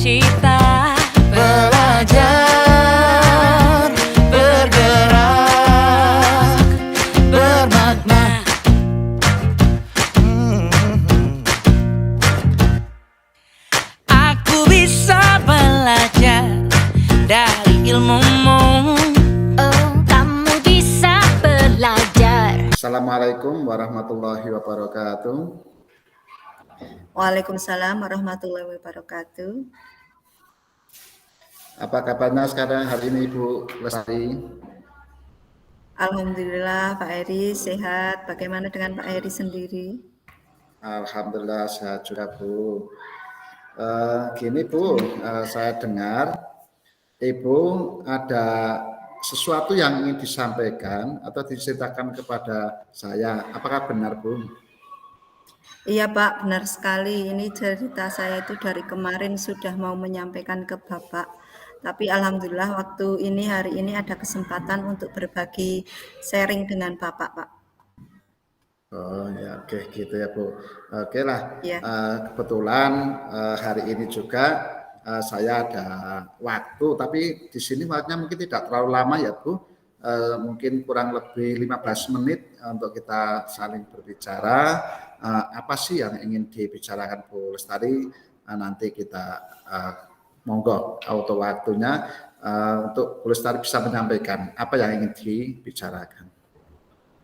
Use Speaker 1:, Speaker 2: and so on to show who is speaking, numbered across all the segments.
Speaker 1: cita-cita,
Speaker 2: belajar, bergerak, bermakna.
Speaker 1: aku bisa belajar dari ilmumu.
Speaker 3: Oh, kamu bisa belajar.
Speaker 2: Assalamualaikum warahmatullahi wabarakatuh.
Speaker 4: Waalaikumsalam warahmatullahi wabarakatuh.
Speaker 2: Apa kabarnya sekarang hari ini Ibu Lestari?
Speaker 4: Alhamdulillah Pak Eri sehat. Bagaimana dengan Pak Eri sendiri?
Speaker 2: Alhamdulillah sehat juga Bu. Gini Bu, saya dengar Ibu ada sesuatu yang ingin disampaikan atau diceritakan kepada saya. Apakah benar Bu?
Speaker 4: Iya Pak, benar sekali. Ini cerita saya itu dari kemarin sudah mau menyampaikan ke Bapak. Tapi Alhamdulillah waktu ini hari ini ada kesempatan untuk berbagi sharing dengan Bapak Pak.
Speaker 2: Oh ya, oke gitu ya Bu. Oke lah,
Speaker 4: Ya.
Speaker 2: kebetulan hari ini juga saya ada waktu, tapi di sini waktunya mungkin tidak terlalu lama ya Bu. Mungkin kurang lebih 15 menit untuk kita saling berbicara. Apa sih yang ingin dibicarakan Bu Lestari? Nanti kita monggo auto waktunya untuk Bu Lestari bisa menyampaikan apa yang ingin dibicarakan.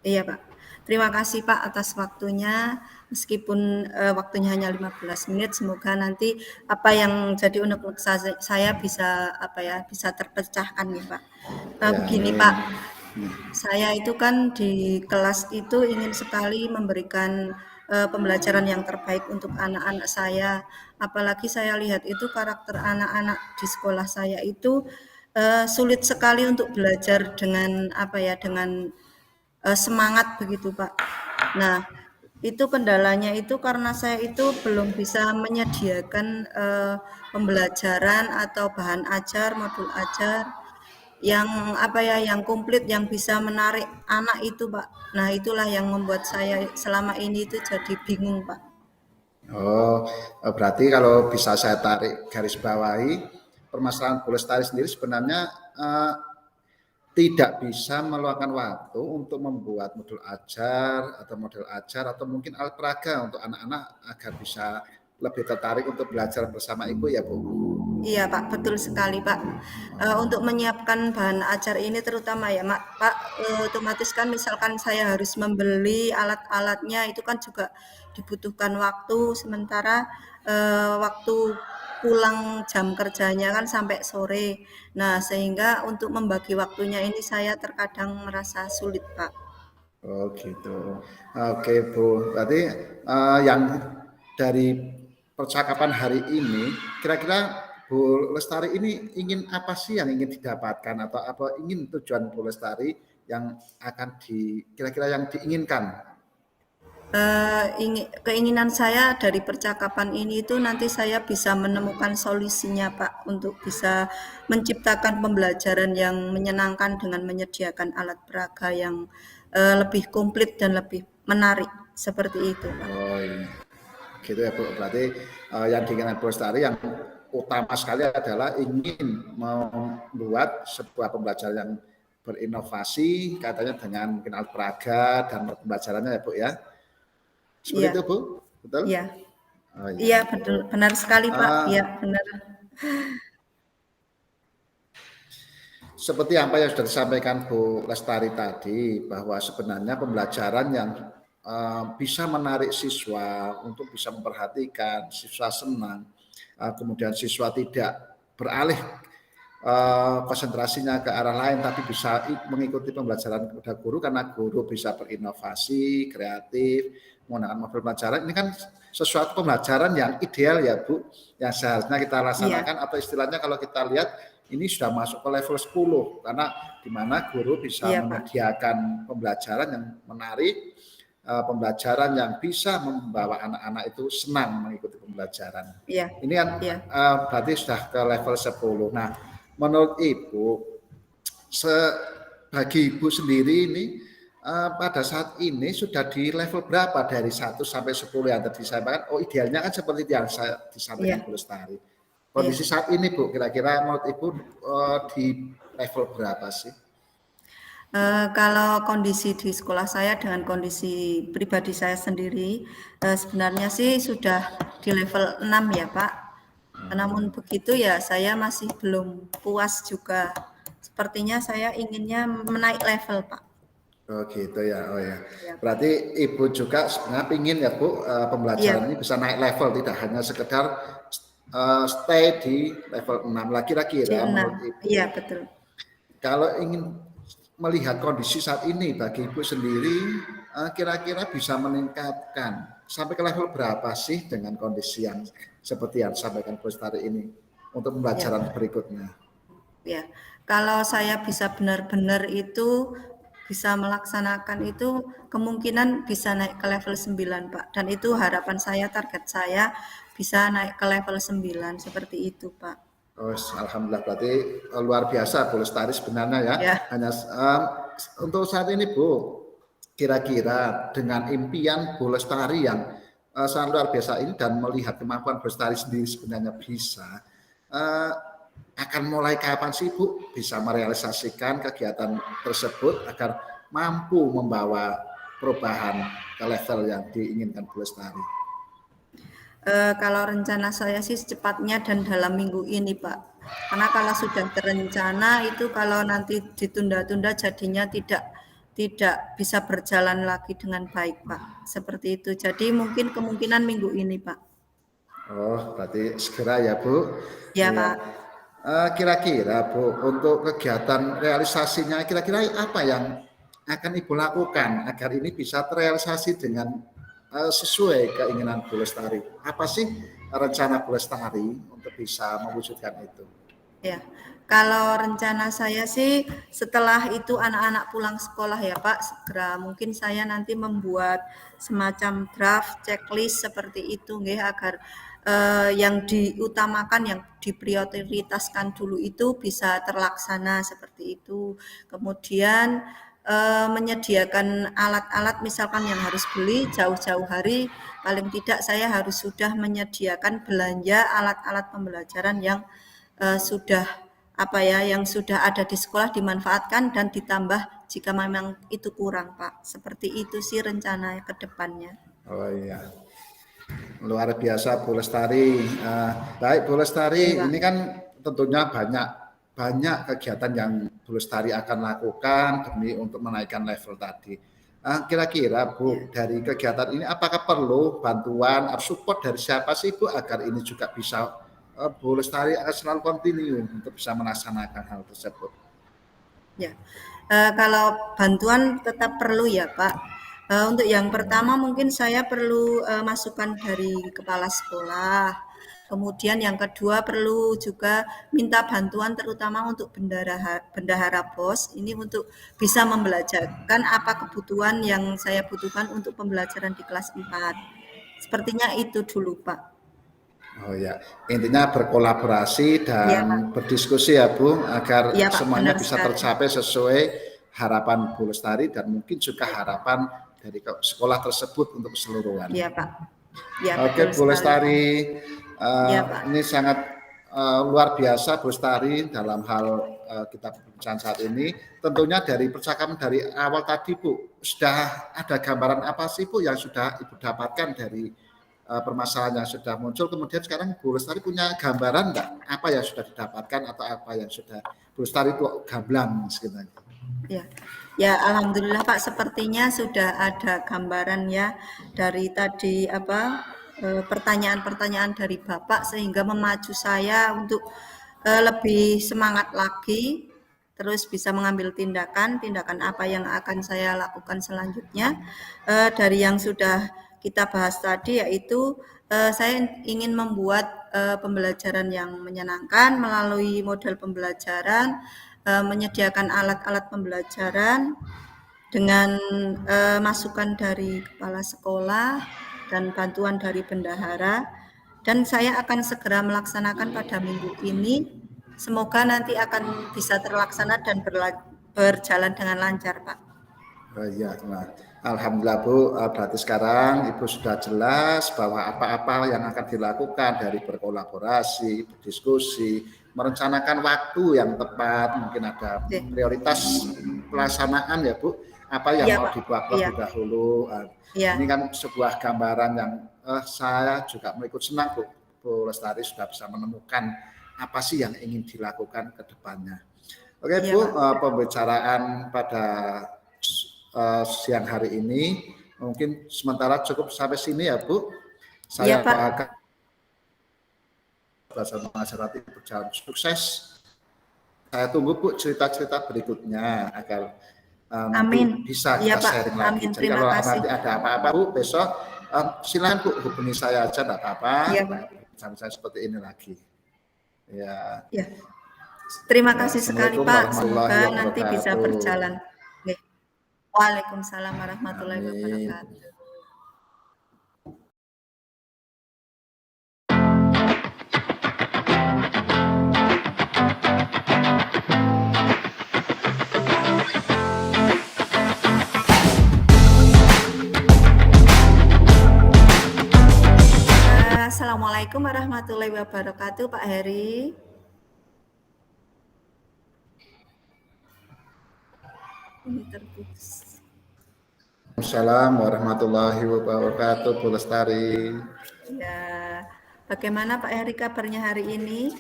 Speaker 4: Iya Pak. Terima kasih Pak atas waktunya. Meskipun waktunya hanya 15 menit, semoga nanti apa yang jadi unek-unek saya bisa bisa terpecahkan nih Pak. Begini Pak, saya itu kan di kelas itu ingin sekali memberikan pembelajaran yang terbaik untuk anak-anak saya. Apalagi saya lihat itu karakter anak-anak di sekolah saya itu sulit sekali untuk belajar dengan dengan semangat begitu Pak. Nah, itu kendalanya itu karena saya itu belum bisa menyediakan pembelajaran atau bahan ajar, modul ajar yang yang komplit yang bisa menarik anak itu Pak. Nah, itulah yang membuat saya selama ini itu jadi bingung Pak.
Speaker 2: Oh, berarti kalau bisa saya tarik garis bawahi, permasalahan Bu Lestari sendiri sebenarnya tidak bisa meluangkan waktu untuk membuat modul ajar atau mungkin alat peraga untuk anak-anak agar bisa lebih tertarik untuk belajar bersama Ibu ya Bu.
Speaker 4: Iya Pak, betul sekali Pak. Untuk menyiapkan bahan ajar ini terutama ya Pak, otomatis kan misalkan saya harus membeli alat-alatnya itu kan juga dibutuhkan waktu, sementara waktu pulang jam kerjanya kan sampai sore. Nah, sehingga untuk membagi waktunya ini saya terkadang merasa sulit Pak.
Speaker 2: Oh gitu. Oke Bu, berarti yang dari percakapan hari ini, kira-kira Bu Lestari ini ingin apa sih yang ingin didapatkan atau apa ingin tujuan Bu Lestari yang akan kira-kira yang diinginkan?
Speaker 4: Keinginan saya dari percakapan ini itu nanti saya bisa menemukan solusinya Pak untuk bisa menciptakan pembelajaran yang menyenangkan dengan menyediakan alat peraga yang lebih komplit dan lebih menarik seperti itu Pak.
Speaker 2: Oh iya, gitu ya Bu. Berarti yang diinginkan Bu Lestari yang utama sekali adalah ingin membuat sebuah pembelajaran yang berinovasi, katanya dengan mungkin alat peraga dan pembelajarannya ya Bu ya. Seperti
Speaker 4: Iya.
Speaker 2: itu Bu, betul?
Speaker 4: Iya.
Speaker 2: Oh, iya.
Speaker 4: Iya betul, benar sekali Pak. Iya benar.
Speaker 2: Seperti apa yang sudah disampaikan Bu Lestari tadi, bahwa sebenarnya pembelajaran yang bisa menarik siswa untuk bisa memperhatikan, siswa senang, kemudian siswa tidak beralih konsentrasinya ke arah lain, tapi bisa mengikuti pembelajaran kepada guru karena guru bisa berinovasi, kreatif, menggunakan model pembelajaran. Ini kan sesuatu pembelajaran yang ideal ya Bu, yang seharusnya kita laksanakan atau istilahnya kalau kita lihat ini sudah masuk ke level 10 karena di mana guru bisa menyediakan pembelajaran yang menarik, pembelajaran yang bisa membawa anak-anak itu senang mengikuti pembelajaran. Ini kan berarti sudah ke level 10. Nah, menurut Ibu, bagi Ibu sendiri ini pada saat ini sudah di level berapa dari 1 sampai 10 yang tadi disampaikan? Oh, idealnya kan seperti yang saya disampaikan Bu Lestari.
Speaker 4: Iya.
Speaker 2: Kondisi saat ini Bu, kira-kira menurut Ibu di level berapa sih?
Speaker 4: Kalau kondisi di sekolah saya dengan kondisi pribadi saya sendiri, sebenarnya sih sudah di level 6 ya Pak. Namun begitu ya saya masih belum puas juga. Sepertinya saya inginnya menaik level Pak.
Speaker 2: Oh gitu ya, oh ya.
Speaker 4: Ya,
Speaker 2: Berarti Ibu juga sebenarnya pingin ya Bu,
Speaker 4: iya,
Speaker 2: pembelajaran ini bisa naik level, tidak hanya sekedar stay di level 6. Lah
Speaker 4: di
Speaker 2: kira-kira
Speaker 4: 6.
Speaker 2: menurut Ibu,
Speaker 4: Iya betul.
Speaker 2: kalau ingin melihat kondisi saat ini bagi Ibu sendiri, kira-kira bisa meningkatkan sampai ke level berapa sih dengan kondisi yang seperti yang disampaikan Bu Lestari ini untuk
Speaker 4: Ya.
Speaker 2: pembelajaran berikutnya?
Speaker 4: Ya, kalau saya bisa benar-benar itu bisa melaksanakan itu kemungkinan bisa naik ke level 9, Pak. Dan itu harapan saya, target saya bisa naik ke level 9 seperti itu, Pak.
Speaker 2: Oh, alhamdulillah berarti luar biasa Bu Lestari sebenarnya ya.
Speaker 4: Ya,
Speaker 2: Hanya untuk saat ini Bu, kira-kira dengan impian Bu Lestari yang sangat luar biasa ini dan melihat kemampuan Bu Lestari sendiri sebenarnya bisa, eh, akan mulai kapan sih Bu bisa merealisasikan kegiatan tersebut agar mampu membawa perubahan ke level yang diinginkan Bu Lestari?
Speaker 4: kalau rencana saya sih secepatnya dan dalam minggu ini, Pak. Karena kalau sudah terencana itu kalau nanti ditunda-tunda jadinya tidak bisa berjalan lagi dengan baik, Pak. Seperti itu. Jadi mungkin kemungkinan minggu ini, Pak.
Speaker 2: Oh, berarti segera ya Bu.
Speaker 4: Ya,
Speaker 2: Iya.
Speaker 4: Pak.
Speaker 2: Kira-kira Bu, untuk kegiatan realisasinya, kira-kira apa yang akan Ibu lakukan agar ini bisa terrealisasi dengan sesuai keinginan Bu Lestari? Apa sih rencana Bu Lestari untuk bisa mewujudkan itu?
Speaker 4: Ya, kalau rencana saya sih setelah itu anak-anak pulang sekolah ya Pak, segera mungkin saya nanti membuat semacam draft checklist seperti itu nggih agar yang diutamakan, yang diprioritaskan dulu itu bisa terlaksana seperti itu. Kemudian menyediakan alat-alat misalkan yang harus beli jauh-jauh hari, paling tidak saya harus sudah menyediakan belanja alat-alat pembelajaran yang sudah yang sudah ada di sekolah dimanfaatkan dan ditambah jika memang itu kurang, Pak. Seperti itu sih rencana ke depannya.
Speaker 2: Oh iya, luar biasa Bu Lestari. Baik Bu Lestari,
Speaker 4: Iya, Pak.
Speaker 2: ini kan tentunya banyak kegiatan yang Bu Lestari akan lakukan demi untuk menaikkan level tadi. Kira-kira Bu, dari kegiatan ini apakah perlu bantuan atau support dari siapa sih Bu agar ini juga bisa Bu Lestari akan selalu continue untuk bisa melaksanakan hal tersebut?
Speaker 4: Ya. Kalau bantuan tetap perlu ya, Pak. Untuk yang pertama mungkin saya perlu masukan dari kepala sekolah. Kemudian yang kedua perlu juga minta bantuan terutama untuk bendahara BOS ini untuk bisa membelajarkan apa kebutuhan yang saya butuhkan untuk pembelajaran di kelas 4. Sepertinya itu dulu, Pak.
Speaker 2: Oh ya, intinya berkolaborasi
Speaker 4: Iya, Pak.
Speaker 2: dan berdiskusi ya Bu, agar
Speaker 4: Iya, Pak,
Speaker 2: semuanya
Speaker 4: benar
Speaker 2: bisa
Speaker 4: sekali.
Speaker 2: tercapai sesuai harapan Bu Lestari dan mungkin juga harapan dari sekolah tersebut untuk keseluruhan.
Speaker 4: Iya, Pak. Iya,
Speaker 2: Oke
Speaker 4: betul
Speaker 2: Bu
Speaker 4: sekali, Pak.
Speaker 2: Lestari,
Speaker 4: Iya, Pak.
Speaker 2: ini sangat luar biasa Bu Lestari dalam hal kita perbincangan saat ini. Tentunya dari percakapan dari awal tadi Bu, sudah ada gambaran apa sih Bu yang sudah Ibu dapatkan dari permasalahan yang sudah muncul, kemudian sekarang Bu Lestari punya gambaran enggak apa yang sudah didapatkan atau apa yang sudah Bu Lestari itu gamblang sebenarnya?
Speaker 4: Ya. Ya, alhamdulillah Pak, sepertinya sudah ada gambaran ya dari tadi pertanyaan-pertanyaan dari Bapak sehingga memacu saya untuk lebih semangat lagi terus bisa mengambil tindakan apa yang akan saya lakukan selanjutnya dari yang sudah kita bahas tadi yaitu saya ingin membuat pembelajaran yang menyenangkan melalui model pembelajaran, menyediakan alat-alat pembelajaran dengan masukan dari kepala sekolah dan bantuan dari bendahara, dan saya akan segera melaksanakan pada minggu ini. Semoga nanti akan bisa terlaksana dan berjalan dengan lancar, Pak.
Speaker 2: Ya, nah, Alhamdulillah Bu, berarti sekarang Ibu sudah jelas bahwa apa-apa yang akan dilakukan dari berkolaborasi, berdiskusi, merencanakan waktu yang tepat, mungkin ada
Speaker 4: Oke.
Speaker 2: prioritas pelaksanaan ya Bu, apa yang
Speaker 4: Iya
Speaker 2: mau
Speaker 4: Pak,
Speaker 2: dibuat
Speaker 4: iya,
Speaker 2: terlebih dahulu.
Speaker 4: iya,
Speaker 2: Ini kan sebuah gambaran yang saya juga ikut senang Bu, Bu Lestari sudah bisa menemukan apa sih yang ingin dilakukan ke depannya. Oke
Speaker 4: iya
Speaker 2: Bu,
Speaker 4: Pak.
Speaker 2: pembicaraan pada siang hari ini mungkin sementara cukup sampai sini ya Bu.
Speaker 4: Iya
Speaker 2: Saya
Speaker 4: Pak,
Speaker 2: doakan belajar mengajar nanti berjalan sukses. Saya tunggu Bu cerita-cerita berikutnya agar nanti
Speaker 4: amin.
Speaker 2: bisa
Speaker 4: Iya
Speaker 2: kita
Speaker 4: Pak,
Speaker 2: sharing lagi.
Speaker 4: amin.
Speaker 2: Jadi
Speaker 4: Terima
Speaker 2: kalau
Speaker 4: kasih.
Speaker 2: nanti ada apa-apa Bu besok silakan Bu hubungi saya aja enggak apa-apa.
Speaker 4: Iya Pak,
Speaker 2: Saya seperti ini lagi. Ya.
Speaker 4: iya. Terima
Speaker 2: Ya,
Speaker 4: kasih sekali
Speaker 2: Assalamualaikum
Speaker 4: Pak.
Speaker 2: warahmatullahi
Speaker 4: Semoga nanti bisa
Speaker 2: wabarakatuh.
Speaker 4: berjalan. Oke. Waalaikumsalam warahmatullahi
Speaker 2: Amin.
Speaker 4: wabarakatuh. Assalamualaikum warahmatullahi wabarakatuh, Pak Heri. Ini terputus.
Speaker 2: Assalamualaikum warahmatullahi wabarakatuh, Bu Lestari.
Speaker 4: Ya, bagaimana Pak Heri kabarnya hari ini?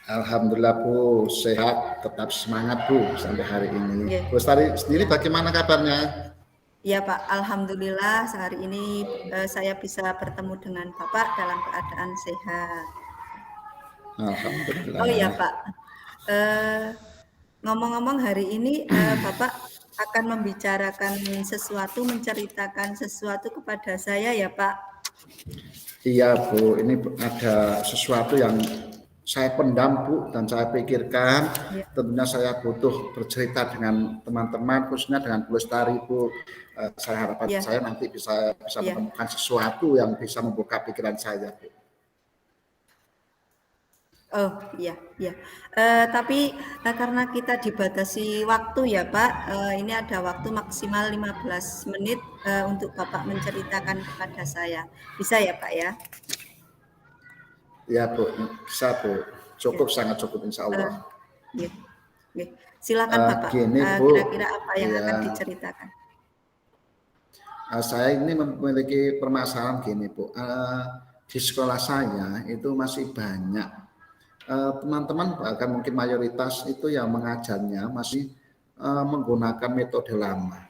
Speaker 2: Alhamdulillah Bu, sehat, tetap semangat Bu sampai hari ini.
Speaker 4: Oke.
Speaker 2: Bu Lestari sendiri bagaimana kabarnya?
Speaker 4: Ya Pak, Alhamdulillah sehari ini saya bisa bertemu dengan Bapak dalam keadaan sehat.
Speaker 2: Alhamdulillah.
Speaker 4: Oh iya Pak, ngomong-ngomong hari ini Bapak akan membicarakan sesuatu, menceritakan sesuatu kepada saya ya Pak.
Speaker 2: Iya Bu, ini ada sesuatu yang saya pendam Bu dan saya pikirkan.
Speaker 4: Ya.
Speaker 2: Tentunya saya butuh bercerita dengan teman-teman, khususnya dengan Bu Lestari Bu. Saya harapkan
Speaker 4: Ya.
Speaker 2: saya nanti bisa
Speaker 4: Ya.
Speaker 2: menemukan sesuatu yang bisa membuka pikiran saya Bu.
Speaker 4: Oh iya, iya. Tapi karena kita dibatasi waktu ya Pak, ini ada waktu maksimal 15 menit untuk Bapak menceritakan kepada saya. Bisa ya Pak ya?
Speaker 2: Ya Bu, bisa Bu. Cukup, sangat cukup insya Allah.
Speaker 4: Ya. Ya. Silakan Bapak,
Speaker 2: Gini, Bu.
Speaker 4: kira-kira apa yang
Speaker 2: Ya.
Speaker 4: akan diceritakan?
Speaker 2: Saya ini memiliki permasalahan gini Bu. Di sekolah saya itu masih banyak teman-teman, bahkan mungkin mayoritas itu yang mengajarnya masih menggunakan metode lama,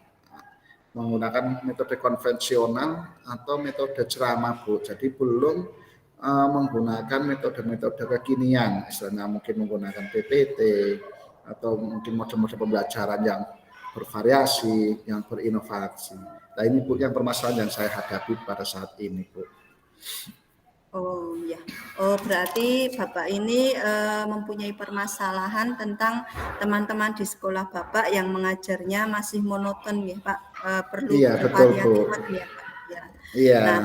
Speaker 2: menggunakan metode konvensional atau metode ceramah Bu. Jadi belum menggunakan metode-metode kekinian, istilahnya mungkin menggunakan PPT atau mungkin model-model pembelajaran yang bervariasi, yang berinovasi. Nah ini Bu yang permasalahan yang saya hadapi pada saat ini Bu.
Speaker 4: Oh ya, oh berarti Bapak ini mempunyai permasalahan tentang teman-teman di sekolah Bapak yang mengajarnya masih monoton ya Pak, perlu
Speaker 2: Iya, betul, Bu.
Speaker 4: bervariasi ya Pak. Ya.
Speaker 2: Iya.
Speaker 4: Nah,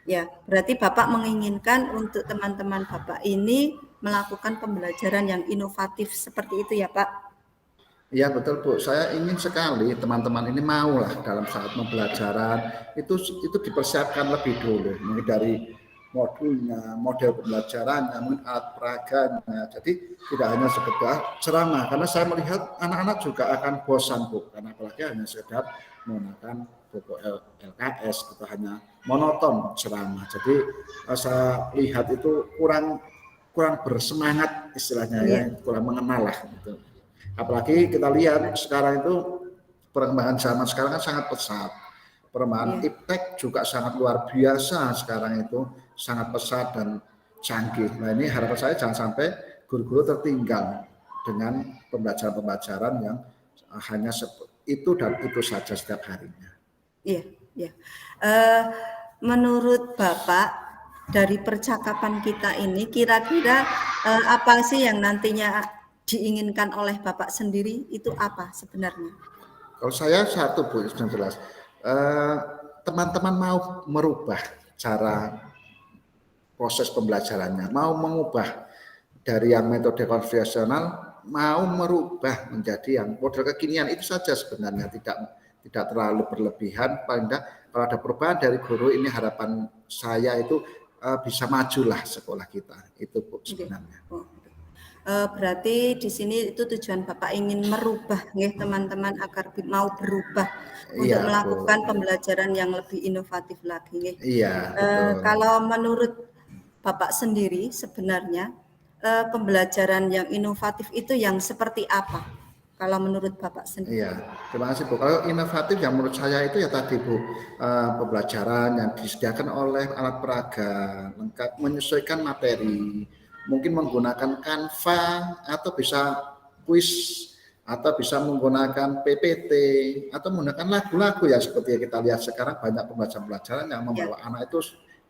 Speaker 4: ya berarti Bapak menginginkan untuk teman-teman Bapak ini melakukan pembelajaran yang inovatif seperti itu ya Pak?
Speaker 2: Iya betul Bu, saya ingin sekali teman-teman ini maulah dalam saat pembelajaran itu dipersiapkan lebih dulu, mungkin dari modulnya, model pembelajarannya, mungkin alat peraganya. Jadi tidak hanya sekedar ceramah, karena saya melihat anak-anak juga akan bosan Bu, karena apalagi hanya sekedar menggunakan buku LKS atau hanya monoton ceramah. Jadi saya lihat itu kurang bersemangat istilahnya ya, kurang mengenal lah gitu. Apalagi kita lihat sekarang itu perkembangan zaman sekarang kan sangat pesat. Perkembangan iptek juga sangat luar biasa sekarang itu, sangat pesat dan canggih. Nah ini harapan saya jangan sampai guru-guru tertinggal dengan pembelajaran-pembelajaran yang hanya itu dan itu saja setiap harinya.
Speaker 4: Iya, iya. Menurut Bapak dari percakapan kita ini kira-kira apa sih yang nantinya diinginkan oleh Bapak sendiri itu apa sebenarnya?
Speaker 2: Kalau saya satu Bu, sudah jelas. Teman-teman mau merubah cara proses pembelajarannya, mau mengubah dari yang metode konvensional mau merubah menjadi yang model kekinian itu saja sebenarnya, tidak terlalu berlebihan. Paling tidak kalau ada perubahan dari guru, ini harapan saya itu bisa majulah sekolah kita itu Bu sebenarnya.
Speaker 4: Oh. Berarti di sini itu tujuan Bapak ingin merubah nggih teman-teman agar mau berubah untuk
Speaker 2: Iya Bu.
Speaker 4: melakukan pembelajaran yang lebih inovatif lagi nggih.
Speaker 2: Iya betul.
Speaker 4: Kalau menurut Bapak sendiri sebenarnya pembelajaran yang inovatif itu yang seperti apa? Kalau menurut Bapak sendiri?
Speaker 2: Iya, terima kasih Bu. Kalau inovatif yang menurut saya itu ya tadi Bu, pembelajaran yang disediakan oleh alat peraga, lengkap menyesuaikan materi, mungkin menggunakan Canva atau bisa kuis atau bisa menggunakan PPT atau menggunakan lagu-lagu ya seperti yang kita lihat sekarang banyak pembelajaran yang membawa anak itu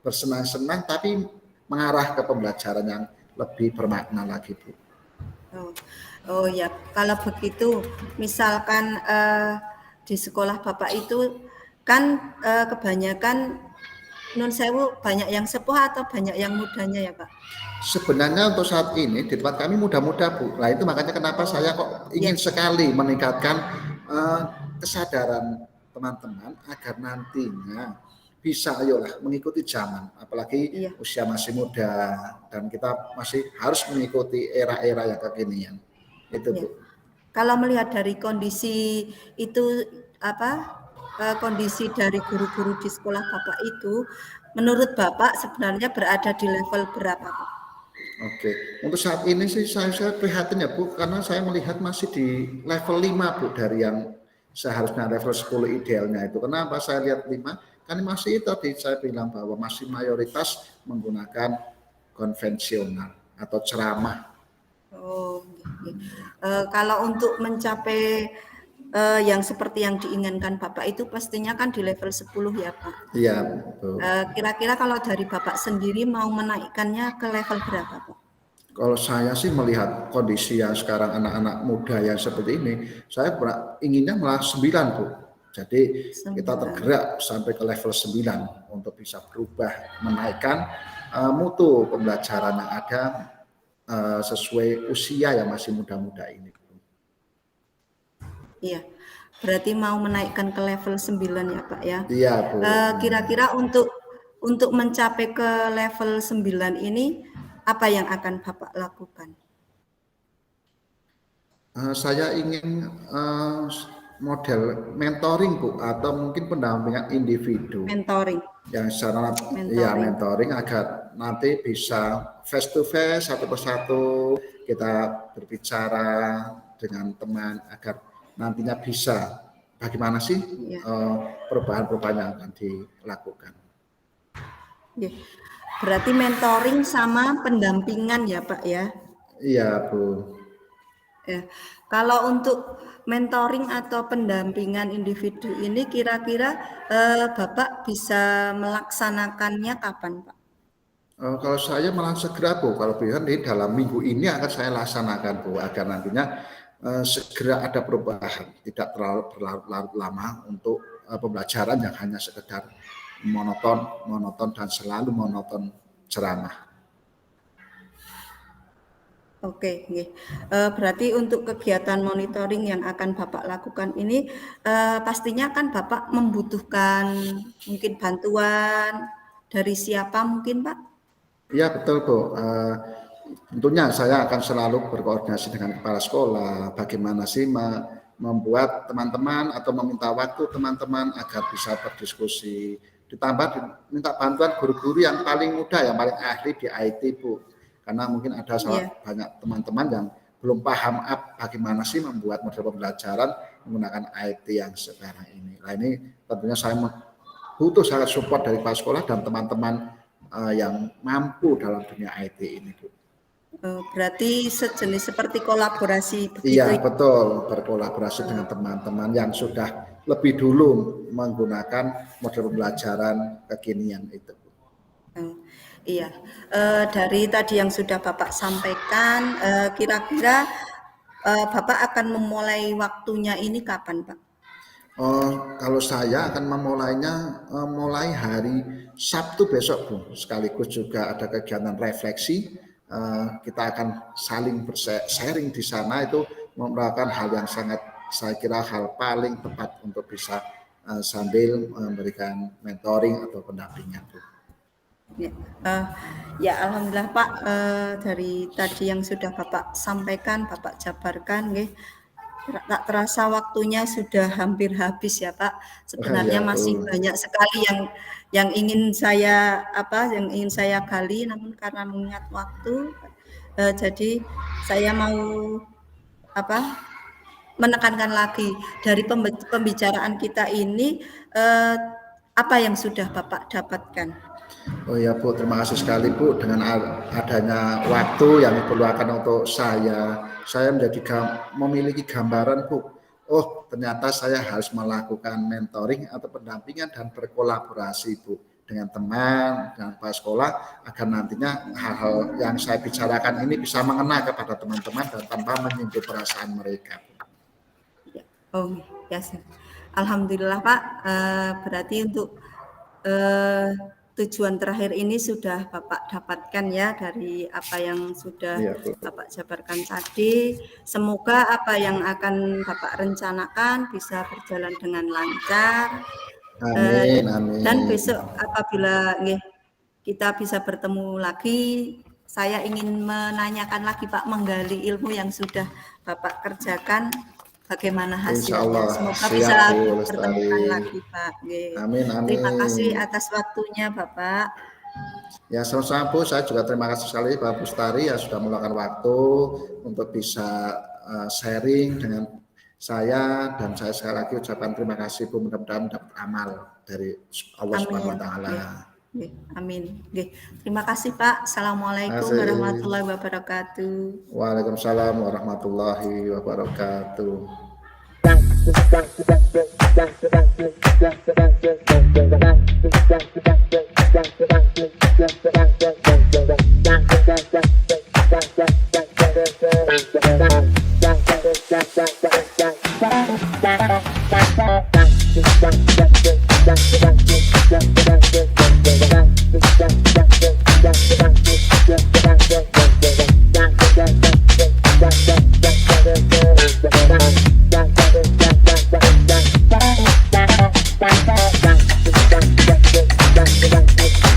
Speaker 2: bersenang-senang tapi mengarah ke pembelajaran yang lebih bermakna lagi Bu.
Speaker 4: Oh ya, kalau begitu misalkan di sekolah Bapak itu kan kebanyakan nun sewu banyak yang sepuh atau banyak yang mudanya ya Pak?
Speaker 2: Sebenarnya untuk saat ini di tempat kami muda-muda Bu. Nah itu makanya kenapa saya kok ingin sekali meningkatkan kesadaran teman-teman agar nantinya bisa ayolah mengikuti zaman. Apalagi usia masih muda dan kita masih harus mengikuti era-era yang kekinian. Itu Bu.
Speaker 4: Kalau melihat dari kondisi itu kondisi dari guru-guru di sekolah Bapak itu, menurut Bapak sebenarnya berada di level berapa Pak?
Speaker 2: Oke, untuk saat ini sih saya prihatin ya Bu, karena saya melihat masih di level 5 Bu dari yang seharusnya level 10 idealnya itu. Kenapa saya lihat 5? Kan masih tadi saya bilang bahwa masih mayoritas menggunakan konvensional atau ceramah.
Speaker 4: Oh, kalau untuk mencapai yang seperti yang diinginkan Bapak itu pastinya kan di level 10 ya Pak?
Speaker 2: Iya, betul.
Speaker 4: Kira-kira kalau dari Bapak sendiri mau menaikkannya ke level berapa Pak?
Speaker 2: Kalau saya sih melihat kondisi yang sekarang anak-anak muda yang seperti ini, saya inginnya malah 9 Bu. Jadi kita tergerak sampai ke level 9 untuk bisa berubah, menaikkan mutu pembelajaran yang ada sesuai usia yang masih muda-muda ini.
Speaker 4: Iya, berarti mau menaikkan ke level 9 ya Pak ya?
Speaker 2: Iya Bu.
Speaker 4: Kira-kira untuk mencapai ke level 9 ini, apa yang akan Bapak lakukan?
Speaker 2: Saya ingin model mentoring Bu, atau mungkin pendampingan individu.
Speaker 4: Mentoring.
Speaker 2: Yang secara mentoring agar nanti bisa face to face satu persatu kita berbicara dengan teman agar nantinya bisa bagaimana sih perubahan-perubahan yang akan dilakukan.
Speaker 4: Berarti mentoring sama pendampingan ya Pak ya?
Speaker 2: Iya Bu.
Speaker 4: Kalau untuk mentoring atau pendampingan individu ini kira-kira Bapak bisa melaksanakannya kapan Pak?
Speaker 2: Kalau saya malah segera Bu, kalau bisa di dalam minggu ini akan saya laksanakan Bu, agar nantinya segera ada perubahan, tidak terlalu berlarut-larut lama untuk pembelajaran yang hanya sekedar monoton dan selalu monoton ceramah.
Speaker 4: Oke, berarti untuk kegiatan monitoring yang akan Bapak lakukan ini pastinya kan Bapak membutuhkan mungkin bantuan dari siapa mungkin Pak?
Speaker 2: Iya betul Bu. Tentunya saya akan selalu berkoordinasi dengan kepala sekolah, bagaimana sih membuat teman-teman atau meminta waktu teman-teman agar bisa berdiskusi. Ditambah minta bantuan guru-guru yang paling muda, yang paling ahli di IT Bu. Karena mungkin ada banyak teman-teman yang belum paham bagaimana sih membuat model pembelajaran menggunakan IT yang sekarang ini. Nah ini tentunya saya butuh sangat support dari kepala sekolah dan teman-teman yang mampu dalam dunia IT ini Bu.
Speaker 4: Berarti sejenis seperti kolaborasi begitu?
Speaker 2: Iya betul, berkolaborasi dengan teman-teman yang sudah lebih dulu menggunakan model pembelajaran kekinian itu.
Speaker 4: Iya, dari tadi yang sudah Bapak sampaikan, kira-kira Bapak akan memulai waktunya ini kapan Pak?
Speaker 2: Kalau saya akan memulainya mulai hari Sabtu besok Bu, sekaligus juga ada kegiatan refleksi kita akan saling sharing di sana, itu merupakan hal yang sangat, saya kira hal paling tepat untuk bisa sambil memberikan mentoring atau pendampingan.
Speaker 4: Ya, ya alhamdulillah Pak, dari tadi yang sudah Bapak sampaikan, Bapak jabarkan, nggih, tak terasa waktunya sudah hampir habis ya Pak. Sebenarnya
Speaker 2: Ya
Speaker 4: masih
Speaker 2: Bu.
Speaker 4: banyak sekali yang ingin saya gali, namun karena mengingat waktu, jadi saya mau menekankan lagi dari pembicaraan kita ini, apa yang sudah Bapak dapatkan?
Speaker 2: Oh ya Bu, terima kasih sekali Bu, dengan adanya waktu yang diperlukan untuk saya memiliki gambaran Bu. Oh, ternyata saya harus melakukan mentoring atau pendampingan dan berkolaborasi Bu dengan teman, dengan kepala sekolah, agar nantinya hal-hal yang saya bicarakan ini bisa mengena kepada teman-teman dan tanpa menyinggung perasaan mereka.
Speaker 4: Oh, ya, alhamdulillah Pak. Berarti untuk tujuan terakhir ini sudah Bapak dapatkan ya dari apa yang sudah Bapak jabarkan tadi. Semoga apa yang akan Bapak rencanakan bisa berjalan dengan lancar.
Speaker 2: Amin, amin.
Speaker 4: Dan besok apabila kita bisa bertemu lagi, saya ingin menanyakan lagi Pak, menggali ilmu yang sudah Bapak kerjakan, bagaimana hasilnya. Semoga bisa bertemu lagi Pak.
Speaker 2: Amin, amin.
Speaker 4: Terima kasih atas waktunya Bapak.
Speaker 2: Ya sama-sama Bu, saya juga terima kasih sekali Pak Bustari yang sudah meluangkan waktu untuk bisa sharing dengan saya, dan saya sekali lagi ucapkan terima kasih Bu, mudah-mudahan dapat amal dari Allah Subhanahu wa taala.
Speaker 4: Amin. Terima kasih Pak. Assalamualaikum warahmatullahi wabarakatuh.
Speaker 2: Waalaikumsalam warahmatullahi wabarakatuh.